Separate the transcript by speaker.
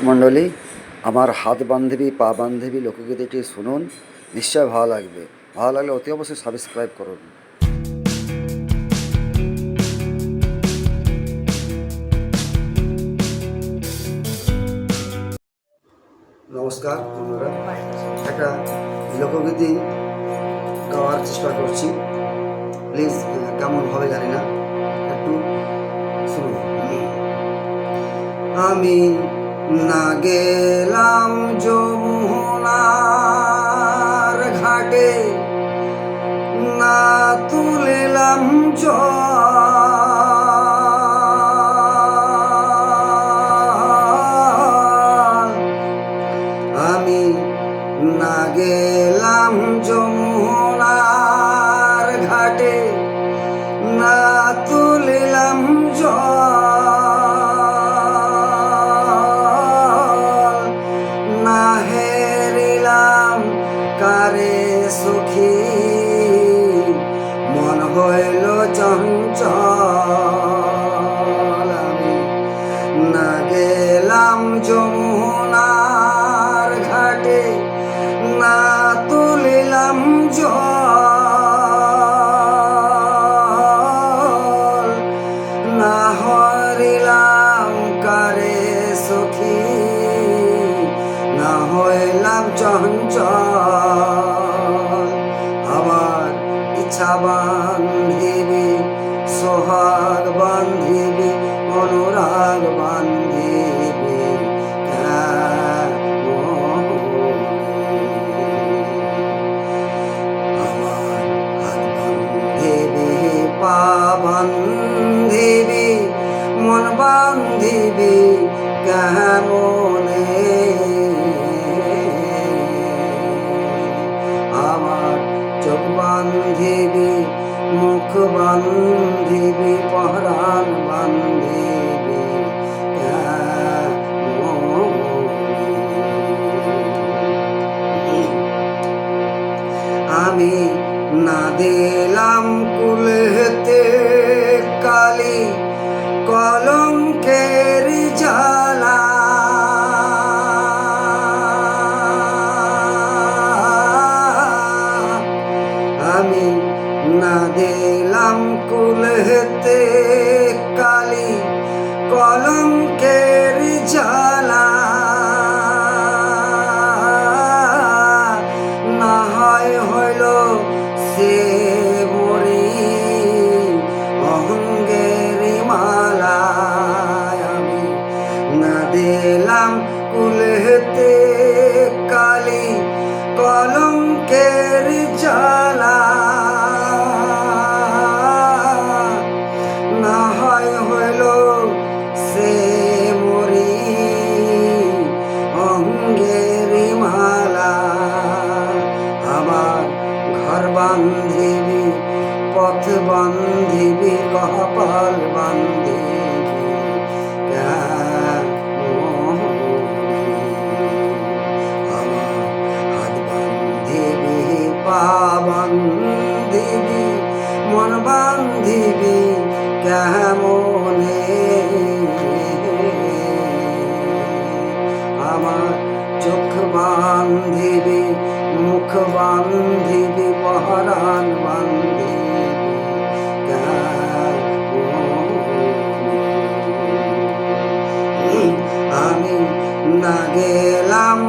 Speaker 1: মণ্ডলী, আমার হাত বান্ধবী পা বান্ধবী লোকগীতিটি শুনুন, নিশ্চয় ভালো লাগবে। ভালো লাগলে অতি অবশ্যই সাবস্ক্রাইব করুন। নমস্কার বন্ধুরা, একটা লোকগীতি গাওয়ার চেষ্টা করছি। প্লিজ কেমন হবে জানি না, একটু শুনুন। আমি না গেলাম যমুনার ঘাটে, না তুলিলাম জল। আমি না গেলাম যমুনার ঘাটে, না তুলিলাম জল। না হেরিলাম কারে সখী, মন হইল চঞ্চল। আমি না গেলাম যমুনার ঘাটে, না তুলিলাম জল। না হরিলাম কারে সখী, না হইলাম চঞ্চল। আমার ইচ্ছা বান্ধিবি, সোহাগ বান্ধিবি, অনুরাগ বান্ধিবি, আমার হাত বান্ধিবি, পা বান্ধিবি, মন বান্ধিবি কেমনে। আমার চোখ বান্ধিবি, মুখ বান্ধিবি, পহরান বান্ধিবি আমি না দিলাম কুলতে কালি, কলঙ্কের জ্বালা। আমি না দিলাম কুলতে কালি, কলঙ্কের জ্বালা। না হয় হইল সে মরি অহঙ্গের মালা। আমি না দিলাম কুলতে কালি, কলঙ্কের জ্বালা। না হয় হইল সে মরি অঙ্গের মালা। আমার ঘর বান্ধিবি, পথ বান্ধিবি, কপাল বান্ধিবি আমার হাত বান্ধিবি, পা বান্ধিবি, মন বান্ধিবি কেমনে। আমার চোখ বান্ধিবি, মুখ বান্ধিবি, পহরান বান্ধিবি কেমনে। আমি না গেলাম